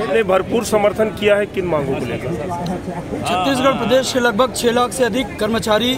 ने भरपूर समर्थन किया है किन मांगों को लेकर? छत्तीसगढ़ प्रदेश के लगभग 6 लाख से अधिक कर्मचारी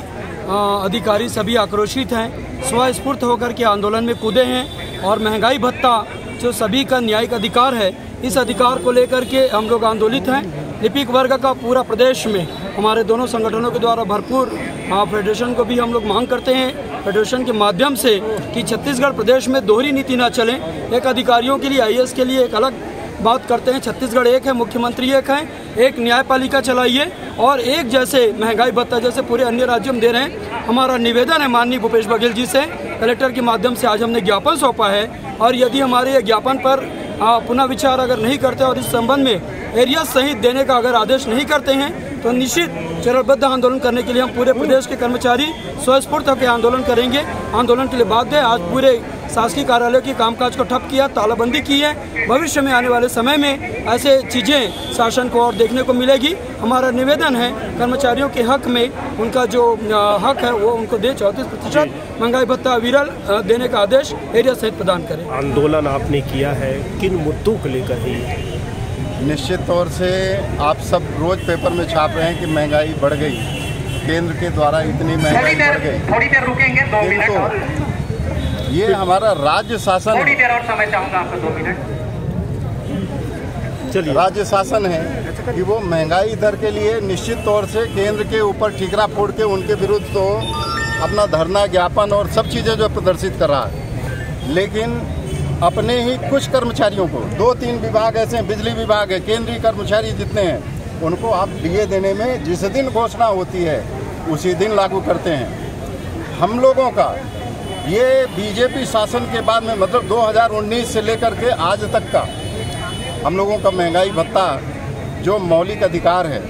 अधिकारी सभी आक्रोशित हैं, स्वस्फूर्त होकर के आंदोलन में कूदे हैं और महंगाई भत्ता जो सभी का न्यायिक अधिकार है, इस अधिकार को लेकर के हम लोग आंदोलित हैं। लिपिक वर्ग का पूरा प्रदेश में हमारे दोनों संगठनों के द्वारा भरपूर फेडरेशन को भी हम लोग मांग करते हैं फेडरेशन के माध्यम से कि छत्तीसगढ़ प्रदेश में दोहरी नीति ना चले। एक अधिकारियों के लिए आईएएस के लिए एक अलग बात करते हैं, छत्तीसगढ़ एक है, मुख्यमंत्री एक है, एक न्यायपालिका चलाइए और एक जैसे महंगाई भत्ता जैसे पूरे अन्य राज्यों में दे रहे हैं। हमारा निवेदन है माननीय भूपेश बघेल जी से, कलेक्टर के माध्यम से आज हमने ज्ञापन सौंपा है और यदि हमारे ये ज्ञापन पर पुनः विचार अगर नहीं करते और इस संबंध में एरिया सहित देने का अगर आदेश नहीं करते हैं तो निश्चित चरणबद्ध आंदोलन करने के लिए हम पूरे प्रदेश के कर्मचारी स्वस्फूर्त होकर आंदोलन करेंगे। आंदोलन के लिए बाध्य है। आज पूरे शासकीय कार्यालयों की कामकाज को ठप किया, तालाबंदी की है। भविष्य में आने वाले समय में ऐसे चीज़ें शासन को और देखने को मिलेगी। हमारा निवेदन है कर्मचारियों के हक में उनका जो हक है वो उनको दे, 34% महंगाई भत्ता अविरल देने का आदेश एरिया सहित प्रदान करें। आंदोलन आपने किया है, किन मुद्दों को लेकर है? निश्चित तौर से आप सब रोज पेपर में छाप रहे हैं कि महंगाई बढ़ गई, केंद्र के द्वारा इतनी महंगाई बढ़ गई। थोड़ी देर रुकेंगे, 2 मिनट और। ये हमारा राज्य शासन, थोड़ी देर और समय चाहूँगा आपको, 2 मिनट। चलिए, राज्य शासन है कि वो महंगाई दर के लिए निश्चित तौर से केंद्र के ऊपर ठीकरा फोड़ के उनके विरुद्ध तो अपना धरना, ज्ञापन और सब चीज़ें जो प्रदर्शित कर रहा है, लेकिन अपने ही कुछ कर्मचारियों को 2-3 विभाग ऐसे हैं, बिजली विभाग है, केंद्रीय कर्मचारी जितने हैं उनको आप डीए देने में जिस दिन घोषणा होती है उसी दिन लागू करते हैं। हम लोगों का ये बीजेपी शासन के बाद में मतलब 2019 से लेकर के आज तक का हम लोगों का महंगाई भत्ता जो मौलिक अधिकार है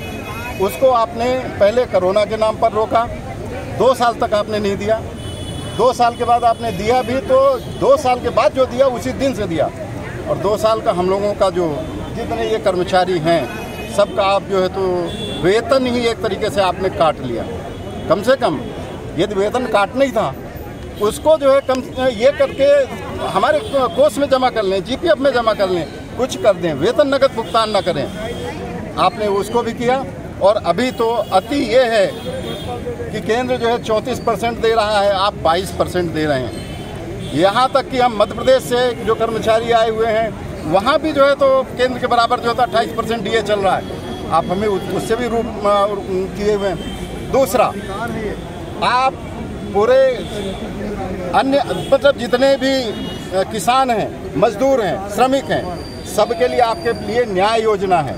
उसको आपने पहले कोरोना के नाम पर रोका, 2 साल तक आपने नहीं दिया। 2 साल के बाद आपने दिया भी तो 2 साल के बाद जो दिया उसी दिन से दिया, और 2 साल का हम लोगों का जो जितने ये कर्मचारी हैं सबका आप जो है तो वेतन ही एक तरीके से आपने काट लिया। कम से कम यदि वेतन काटना ही था उसको जो है कम ये करके हमारे कोष में जमा कर लें, जीपीएफ में जमा कर लें, कुछ कर दें, वेतन नकद भुगतान ना करें। आपने उसको भी किया और अभी तो अति ये है कि केंद्र जो है 34% दे रहा है, आप 22% दे रहे हैं। यहाँ तक कि हम मध्य प्रदेश से जो कर्मचारी आए हुए हैं वहाँ भी जो है तो केंद्र के बराबर जो होता 28% डीए चल रहा है, आप हमें उससे भी रूप किए हुए हैं। दूसरा, आप पूरे अन्य मतलब जितने भी किसान हैं, मजदूर हैं, श्रमिक हैं, सबके लिए आपके लिए न्याय योजना है।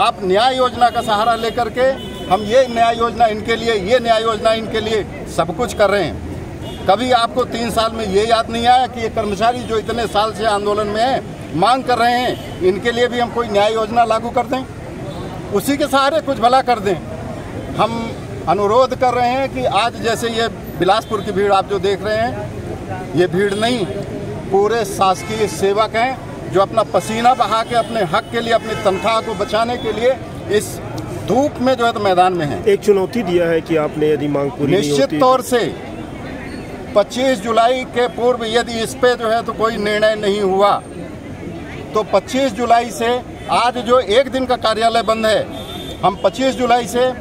आप न्याय योजना का सहारा लेकर के हम ये न्याय योजना इनके लिए, ये न्याय योजना इनके लिए सब कुछ कर रहे हैं। कभी आपको 3 साल में ये याद नहीं आया कि ये कर्मचारी जो इतने साल से आंदोलन में हैं, मांग कर रहे हैं, इनके लिए भी हम कोई न्याय योजना लागू कर दें, उसी के सहारे कुछ भला कर दें। हम अनुरोध कर रहे हैं कि आज जैसे ये बिलासपुर की भीड़ आप जो देख रहे हैं, ये भीड़ नहीं, पूरे शासकीय सेवक हैं जो अपना पसीना बहा के अपने हक के लिए, अपनी तनख्वाह को बचाने के लिए इस धूप में जो है तो मैदान में है। एक चुनौती दिया है कि आपने यदि मांग पूरी निश्चित तौर से 25 जुलाई के पूर्व यदि इस पे जो है तो कोई निर्णय नहीं हुआ तो 25 जुलाई से आज जो 1 दिन का कार्यालय बंद है, हम 25 जुलाई से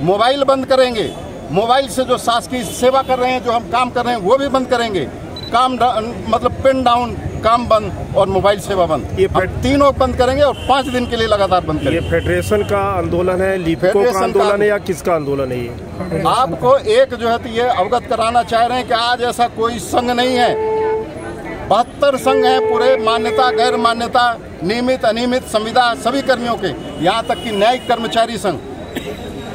मोबाइल बंद करेंगे। मोबाइल से जो शासकीय सेवा कर रहे हैं, जो हम काम कर रहे हैं वो भी बंद करेंगे। काम मतलब पिन डाउन, काम बंद और मोबाइल सेवा बंद, ये तीनों बंद करेंगे और 5 दिन के लिए लगातार बंद करेंगे। ये फेडरेशन का आंदोलन है, लिपिकों का आंदोलन है या किसका आंदोलन है? ये आपको एक जो है तो ये अवगत कराना चाह रहे हैं कि आज ऐसा कोई संघ नहीं है, 72 संघ हैं पूरे, मान्यता, गैर मान्यता, नियमित, अनियमित, संविदा सभी कर्मियों के, यहाँ तक कि न्यायिक कर्मचारी संघ,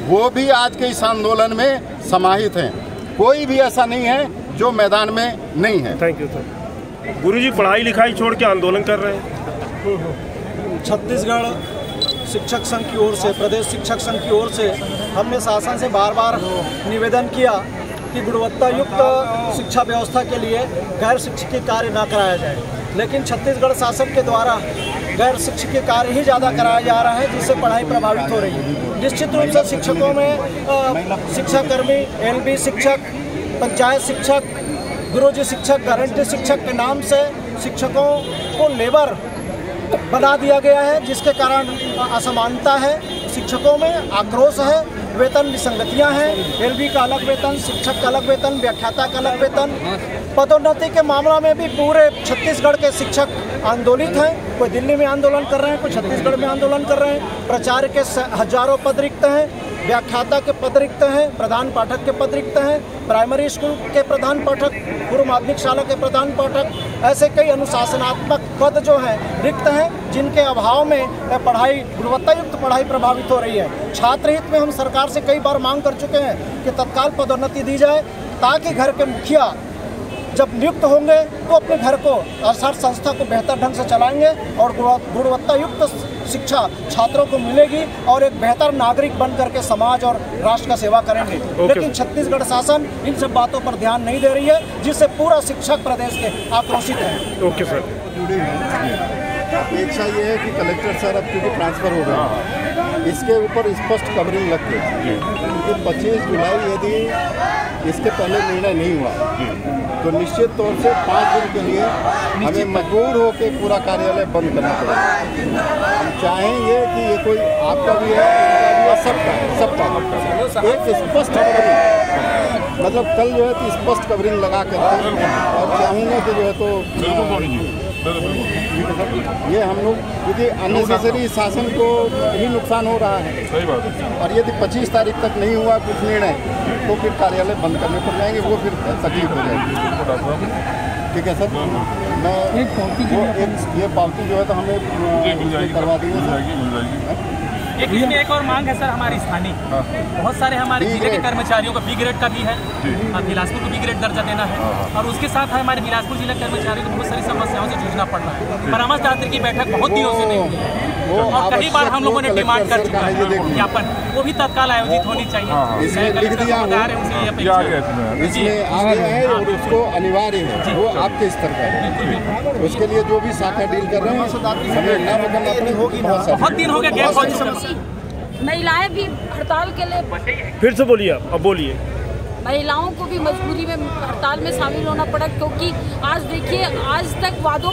वो भी आज के इस आंदोलन में समाहित हैं। कोई भी ऐसा नहीं है जो मैदान में नहीं है। Thank you sir. गुरुजी, पढ़ाई लिखाई छोड़ के आंदोलन कर रहे हैं? छत्तीसगढ़ शिक्षक संघ की ओर से, प्रदेश शिक्षक संघ की ओर से हमने शासन से बार बार निवेदन किया कि गुणवत्ता युक्त शिक्षा व्यवस्था के लिए गैर शिक्षकीय कार्य न कराया जाए, लेकिन छत्तीसगढ़ शासन के द्वारा गैर शिक्षकीय कार्य ही ज़्यादा कराया जा रहा है, जिससे पढ़ाई प्रभावित हो रही है। निश्चित रूप से शिक्षकों में शिक्षाकर्मी, एलबी शिक्षक, पंचायत शिक्षक, गुरुजी शिक्षक गारंटी शिक्षक के नाम से शिक्षकों को लेबर बना दिया गया है, जिसके कारण असमानता है, शिक्षकों में आक्रोश है, वेतन विसंगतियां हैं, एलबी का अलग वेतन, शिक्षक का अलग वेतन, व्याख्याता का अलग वेतन। पदोन्नति के मामला में भी पूरे छत्तीसगढ़ के शिक्षक आंदोलित हैं, कोई दिल्ली में आंदोलन कर रहे हैं, कोई छत्तीसगढ़ में आंदोलन कर रहे हैं। प्राचार्य के हजारों पद रिक्त हैं, व्याख्याता के पद रिक्त हैं, प्रधान पाठक के पद रिक्त हैं, प्राइमरी स्कूल के प्रधान पाठक, पूर्व माध्यमिक शाला के प्रधान पाठक, ऐसे कई अनुशासनात्मक पद जो हैं रिक्त हैं, जिनके अभाव में पढ़ाई गुणवत्तायुक्त पढ़ाई प्रभावित हो रही है। छात्र हित में हम सरकार से कई बार मांग कर चुके हैं कि तत्काल पदोन्नति दी जाए, ताकि घर के मुखिया जब नियुक्त होंगे तो अपने घर को हर संस्था को बेहतर ढंग से चलाएंगे और गुणवत्तायुक्त शिक्षा छात्रों को मिलेगी और एक बेहतर नागरिक बन करके समाज और राष्ट्र का सेवा करेंगे। लेकिन छत्तीसगढ़ शासन इन सब बातों पर ध्यान नहीं दे रही है, जिससे पूरा शिक्षक प्रदेश के आक्रोशित है। Okay sir. जुड़े हैं। अपेक्षा ये है कि कलेक्टर सर अब क्योंकि ट्रांसफ़र हो गया, इसके ऊपर स्पष्ट कवरिंग लग गई, क्योंकि 25 जुलाई यदि इसके पहले निर्णय नहीं हुआ तो निश्चित तौर से 5 दिन के लिए हमें मजबूर होकर पूरा कार्यालय बंद करना पड़ेगा। हम चाहेंगे कि ये कोई आपका भी है, सबका एक स्पष्ट कवरिंग, मतलब कल जो है तो स्पष्ट कवरिंग लगा करके, और चाहूँगा कि जो है तो ये हम लोग, क्योंकि अननेसेसरी शासन को ही नुकसान हो रहा है। सही बात है। और यदि 25 तारीख तक नहीं हुआ कुछ निर्णय तो फिर कार्यालय बंद करने पड़ जाएंगे, वो फिर तकलीफ हो जाएगी। ठीक है सर, मैं ये पावती जो है तो हमें करवा देंगे सर। इसमें एक और मांग है सर हमारी स्थानीय, बहुत सारे हमारे जिले के कर्मचारियों को बी ग्रेड का भी है, बिलासपुर को बी ग्रेड दर्जा देना है, और उसके साथ हमारे बिलासपुर जिला कर्मचारियों को बहुत सारी समस्याओं से जूझना पड़ रहा है। परामर्शदात्री की बैठक बहुत दिनों से नहीं हुई है और कई बार हम लोगों ने डिमांड कर चुका है ज्ञापन, वो भी तत्काल आयोजित होनी चाहिए। इसमें लिख दिया इसमें आ गया है और उसको अनिवार्य है, वो आपके स्तर का है। उसके लिए जो भी शाखा डील कर रहे हैं बहुत दिन हो गया गैप हो चुका। महिलाएं भी हड़ताल के लिए, फिर से बोलिए आप, अब बोलिए। महिलाओं को भी मजबूरी में हड़ताल में शामिल होना पड़ा, क्योंकि आज देखिए, आज तक वादे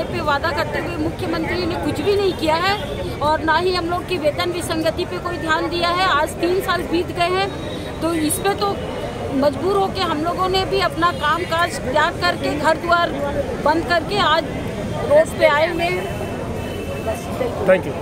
पे वादा करते हुए मुख्यमंत्री ने कुछ भी नहीं किया है, और ना ही हम लोग की वेतन विसंगति पे कोई ध्यान दिया है। आज 3 साल बीत गए हैं, तो इस पे तो मजबूर होकर हम लोगों ने भी अपना काम काज त्याग करके, घर द्वार बंद करके आज रोड पे आए हुए। Thank you.